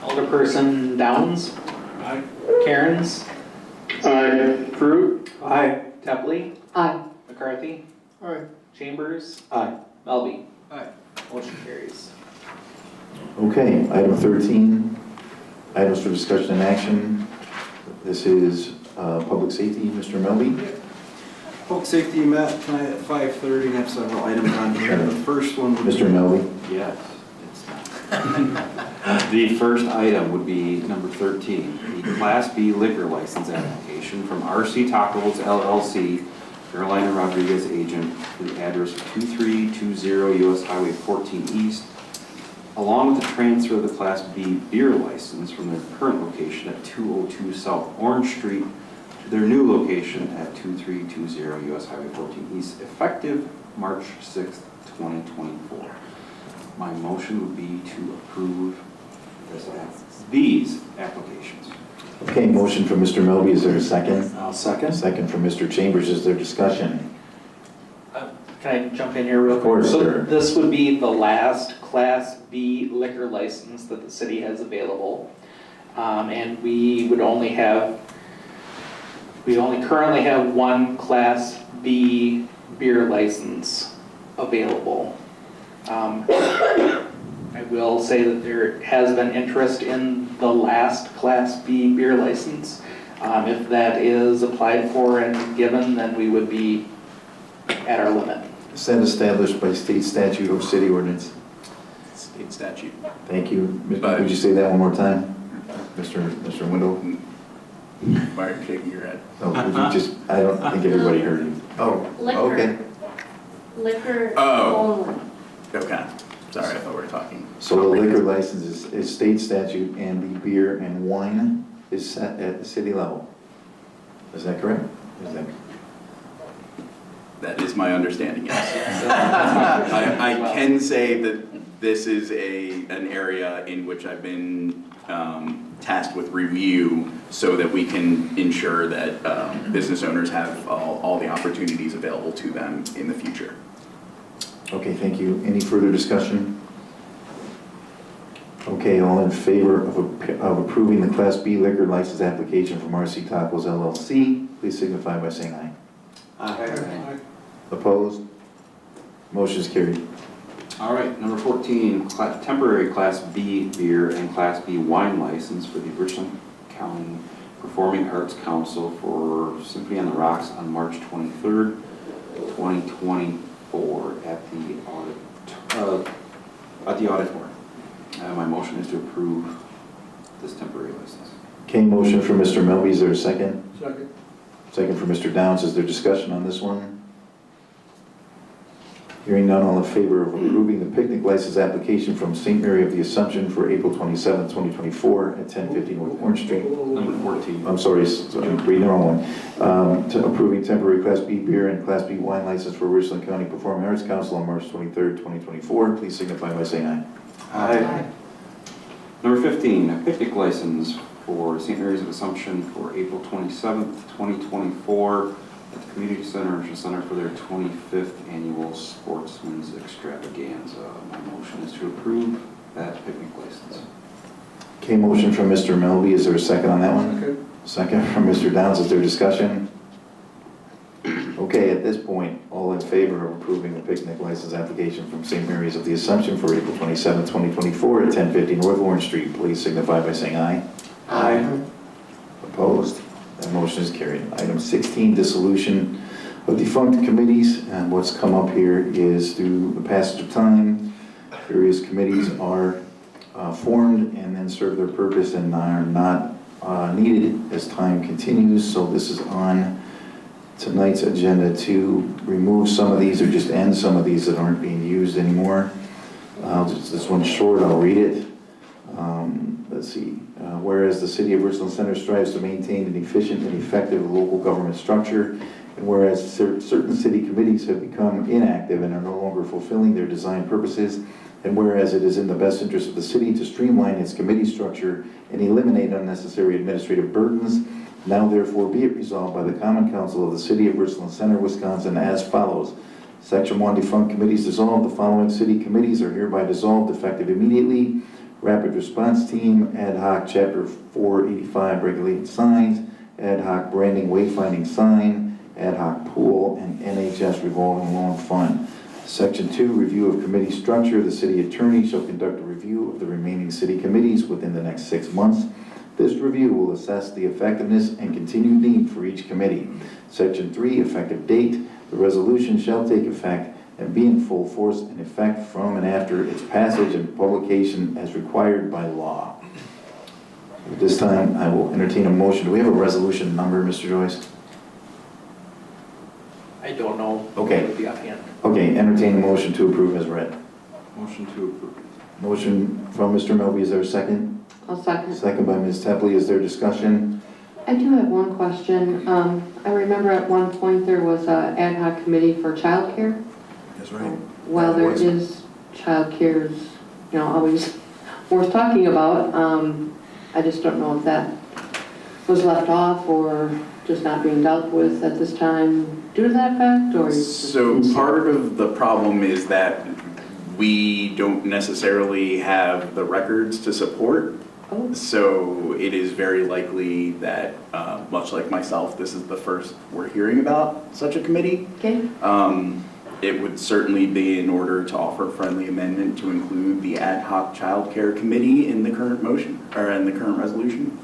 Alderperson Downs. Aye. Cairns. Aye. Fruit. Aye. Tepley. Aye. McCarthy. Aye. Chambers. Aye. Melby. Aye. Motion carries. Okay, item 13, items for discussion and action. This is public safety, Mr. Melby. Public safety met tonight at 5:30, and have several items on here. The first one would be... Mr. Melby. Yes, it's not. The first item would be number 13, the Class B liquor license application from RC Tacos LLC, Carolina Rodriguez agent, to the address 2320 US Highway 14 East, along with the transfer of the Class B beer license from their current location at 202 South Orange Street to their new location at 2320 US Highway 14 East, effective March 6th, 2024. My motion would be to approve these applications. Okay, motion from Mr. Melby, is there a second? I'll second. Second from Mr. Chambers, is there discussion? Can I jump in here real quick? Of course, So sir. this would be the last Class B liquor license that the city has available. And we only currently have one Class B beer license available. I will say that there has been interest in the last Class B beer license. If that is applied for and given, then we would be at our limit. Is that established by state statute or city ordinance? State statute. Thank you. But- Would you say that one more time? Mr. Wendell? Why are you shaking your head? No, would you just, I don't think everybody heard you. Oh, okay. Liquor Oh. only. Okay. Sorry, I thought we were talking. So the liquor license is state statute and the beer and wine is set at the city level. Is that correct? Is that? That is my understanding, yes. I can say that this is an area in which I've been tasked with review so that we can ensure that business owners have all the opportunities available to them in the future. Okay, thank you. Any further discussion? Okay, all in favor of approving the Class B liquor license application from RC Tacos LLC, please signify by saying aye. Aye. Opposed? Motion is carried. All right, number 14, temporary Class B beer and Class B wine license for the Richland County Performing Arts Council for Symphony on the Rocks on March 23rd, 2024 at the auditorium. My motion is to approve this temporary license. Okay, motion for Mr. Melby, is there a second? Second. Second for Mr. Downs, is there discussion on this one? Hearing none, all in favor of approving the picnic license application from St. Mary of the Assumption for April 27th, 2024 at 1050 North Orange Street. Number 14. I'm sorry, I'm reading the wrong one. To approving temporary Class B beer and Class B wine license for Richland County Performing Arts Council on March 23rd, 2024. Please signify by saying aye. Aye. Number 15, a picnic license for St. Mary's of Assumption for April 27th, 2024 at the Community Center for their 25th annual Sportsman's Extravaganza. My motion is to approve that picnic license. Okay, motion from Mr. Melby, is there a second on that one? Okay. Second from Mr. Downs, is there discussion? Okay, at this point, all in favor of approving the picnic license application from St. Mary's of the Assumption for April 27, 2024 at 1050 North Orange Street, please signify by saying aye. Aye. Opposed? That motion is carried. Item 16, dissolution of defunct committees, and what's come up here is through the passage of time, various committees are formed and then serve their purpose and are not needed as time continues, so this is on tonight's agenda to remove some of these or just end some of these that aren't being used anymore. This one's short, I'll read it. Let's see. Whereas the City of Richland Center strives to maintain an efficient and effective local government structure And whereas certain city committees have become inactive and are no longer fulfilling their design purposes, and whereas it is in the best interest of the city to streamline its committee structure and eliminate unnecessary administrative burdens, now therefore be it resolved by the Common Council of the City of Richland Center, Wisconsin as follows. Section 1, defunct committees dissolved. The following city committees are hereby dissolved effective immediately. Rapid Response Team, Ad Hoc Chapter 485 Regulated Signs, Ad Hoc Branding Wayfinding Sign, Ad Hoc Pool, and NHS Revolving Loan Fund. Section 2, review of committee structure. The city attorney shall conduct a review of the remaining city committees within the next 6 months. This review will assess the effectiveness and continued need for each committee. Section 3, effective date. The resolution shall take effect and be in full force and effect from and after its passage and publication as required by law. At this time, I will entertain a motion. Do we have a resolution number, Mr. Joyce? I don't know. Okay. It would be offhand. Okay, entertain a motion to approve as read. Motion to approve. Motion from Mr. Melby, is there a second? I'll second. Second by Ms. Tepley, is there discussion? I do have one question. I remember at one point there was an ad hoc committee for childcare. That's right. While there is childcare is, always worth talking about, I just don't know if that was left off or just not being dealt with at this time due to that fact, or? So part of the problem is that we don't necessarily have the records to support. Oh. So it is very likely that, much like myself, this is the first we're hearing about such a committee. Okay. It would certainly be in order to offer friendly amendment to include the ad hoc child care committee in the current motion, or in the current resolution.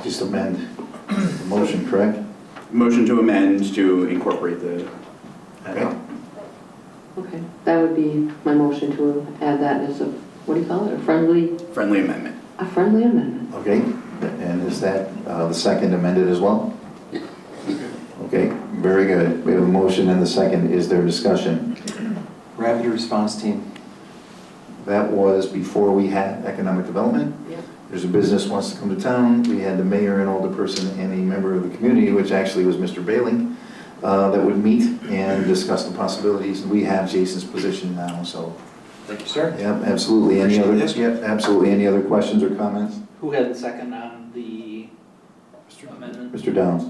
Just amend the motion, correct? Motion to amend to incorporate the ad hoc. Okay, that would be my motion to add that as a, what do you call it, a friendly amendment. A friendly amendment. Okay, and is that the second amended as well? Okay, very good. We have a motion and the second. Is there discussion? Rapid Response Team. That was before we had economic development. Yeah. There's a business wants to come to town. We had the mayor, an older person, and a member of the community, which actually was Mr. Bailey, that would meet and discuss the possibilities. We have Jason's position now, so. Thank you, sir. Yeah, absolutely. Any other? Yep, absolutely. Any other questions or comments? Who had the second on the amendment? Mr. Downs.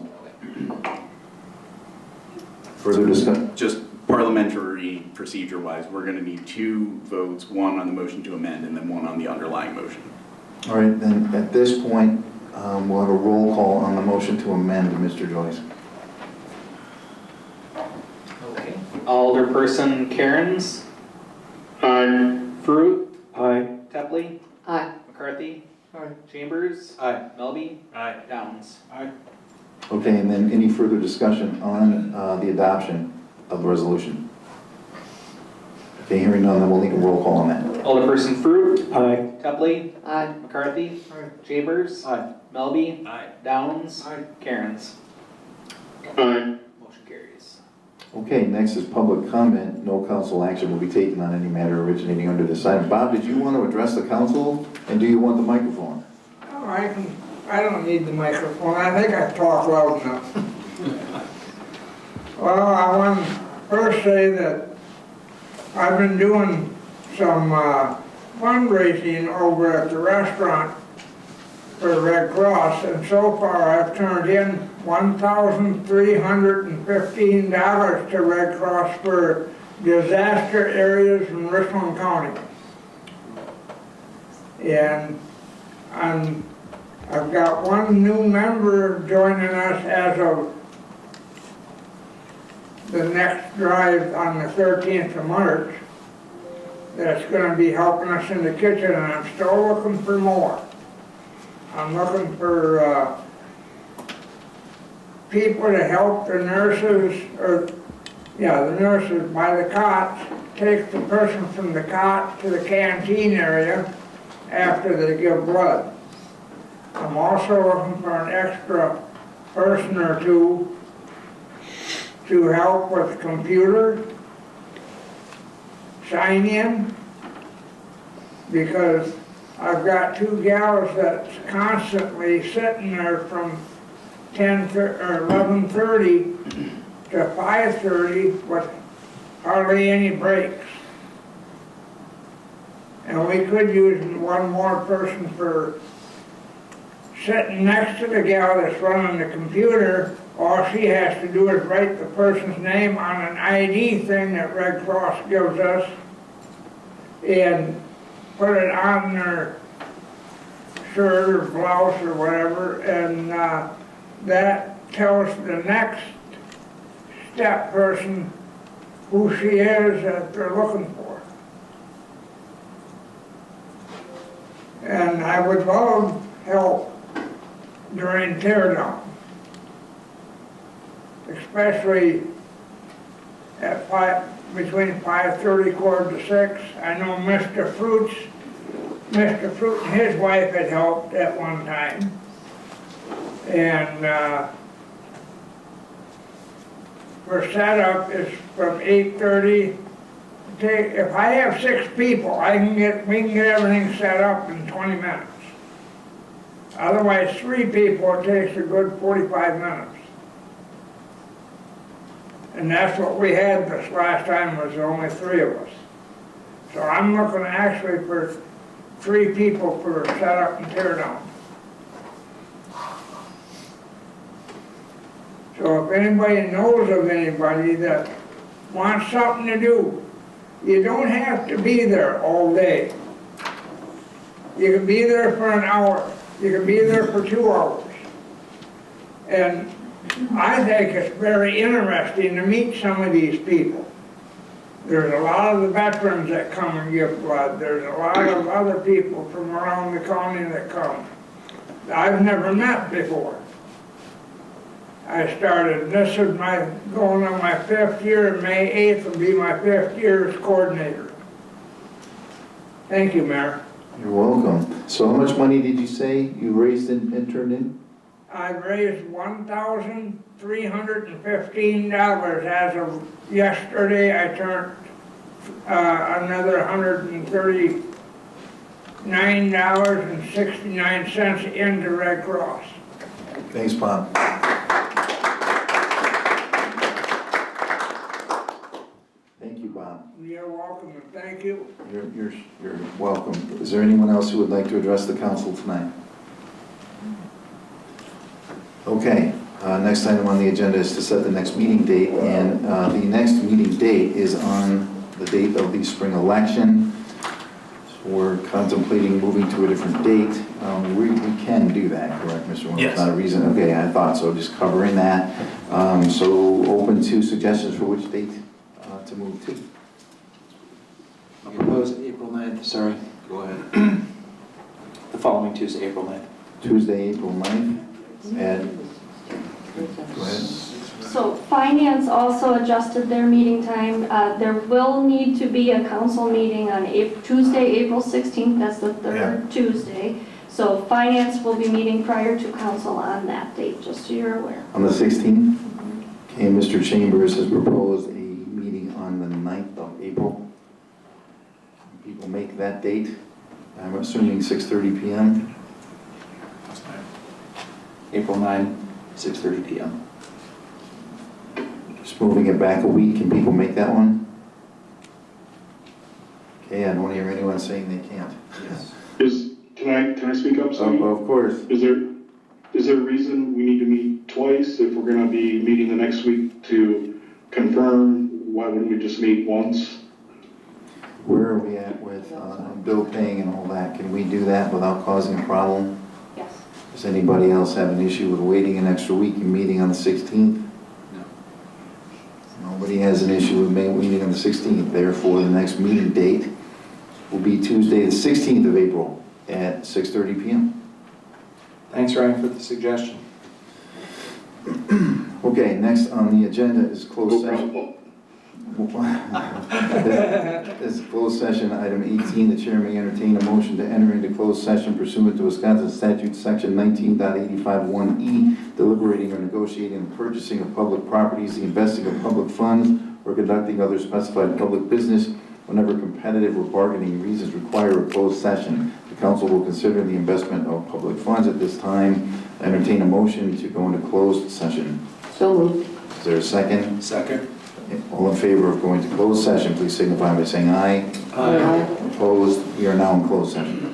Further discussion? Just parliamentary procedure-wise, we're going to need 2 votes, one on the motion to amend and then one on the underlying motion. All right, then at this point, we'll have a roll call on the motion to amend, Mr. Joyce. Okay. Alderperson Cairns, Aye. Fruit, Aye. Tepley, Aye. McCarthy, Aye. Chambers, Aye. Melby, Downs. Aye. Okay, and then any further discussion on the adoption of the resolution? Okay, hearing none, then we'll need a roll call on that. Alderperson Fruit, Aye. Tepley, Aye. McCarthy, Aye. Chambers, Aye. Melby, Downs, Aye. Cairns. Aye. Motion carries. Okay, next is public comment. No council action will be taken on any matter originating under this item. Bob, did you want to address the council, and do you want the microphone? Oh, I don't need the microphone. I think I talk loud enough. Well, I want to first say that I've been doing some fundraising over at the restaurant for the Red Cross, and so far I've turned in $1,315 to Red Cross for disaster areas in Richland County. And I've got one new member joining us as of the next drive on the 13th of March that's going to be helping us in the kitchen, and I'm still looking for more. I'm looking for people to help the nurses, the nurses by the cots, take the person from the cot to the canteen area after they give blood. I'm also looking for an extra person or two to help with computer sign-in, because I've got 2 gals that's constantly sitting there from or 11:30 to 5:30 with hardly any breaks. And we could use one more person for sitting next to the gal that's running the computer. All she has to do is write the person's name on an ID thing that Red Cross gives us and put it on their shirt or blouse or whatever, and that tells the next step person who she is that they're looking for. And I would love help during tear down, especially at between 5:30 4 to 6. I know Mr. Fruit and his wife had helped at one time. And for setup is from 8:30. If I have 6 people, we can get everything set up in 20 minutes. Otherwise, 3 people, it takes a good 45 minutes. And that's what we had this last time, was only 3 of us. So I'm looking actually for 3 people for setup and tear down. So if anybody knows of anybody that wants something to do, you don't have to be there all day. You can be there for an hour. You can be there for 2 hours. And I think it's very interesting to meet some of these people. There's a lot of the veterans that come and give blood. There's a lot of other people from around the county that come. I've never met before. This is going on my 5th year, and May 8th will be my 5th year as coordinator. Thank you, Mayor. You're welcome. So how much money did you say you raised and turned in? I've raised $1,315 as of yesterday. I turned another $139.69 into Red Cross. Thanks, Bob. Thank you, Bob. You're welcome, and thank you. You're welcome. Is there anyone else who would like to address the council tonight? Okay, next item on the agenda is to set the next meeting date, and the next meeting date is on the date of the spring election. So we're contemplating moving to a different date. We can do that, correct, Mr. Warren? Yes. Not a reason, okay, I thought so, just covering that. So open to suggestions for which date to move to. I'll propose April 9th, sorry. Go ahead. The following Tuesday, April 9th. Tuesday, April 9th, at, go ahead. So finance also adjusted their meeting time. There will need to be a council meeting on Tuesday, April 16th, that's the third Tuesday. So finance will be meeting prior to council on that date, just so you're aware. On the 16th? Okay, Mr. Chambers has proposed a meeting on the 9th of April. People make that date. I'm assuming 6:30 p.m. April 9, 6:30 p.m. Just moving it back a week. Can people make that one? Okay, I don't hear anyone saying they can't. Yes. Can I speak up, Sonny? Of course. Is there a reason we need to meet twice if we're gonna be meeting the next week to confirm? Why wouldn't we just meet once? Where are we at with bill paying and all that? Can we do that without causing a problem? Yes. Does anybody else have an issue with waiting an extra week and meeting on the 16th? No. Nobody has an issue with meeting on the 16th. Therefore, the next meeting date will be Tuesday, the 16th of April at 6:30 p.m. Thanks, Ryan, for the suggestion. Okay, next on the agenda is closed session. This is closed session, item 18. The chair may entertain a motion to enter into closed session pursuant to Wisconsin statute section 19.851E, deliberating or negotiating the purchasing of public properties, the investing of public funds, or conducting other specified public business whenever competitive or bargaining reasons require a closed session. The council will consider the investment of public funds at this time. Entertain a motion to go into closed session. So moved. Is there a second? Second. All in favor of going to closed session, please signify by saying aye. Aye. Opposed? We are now in closed session.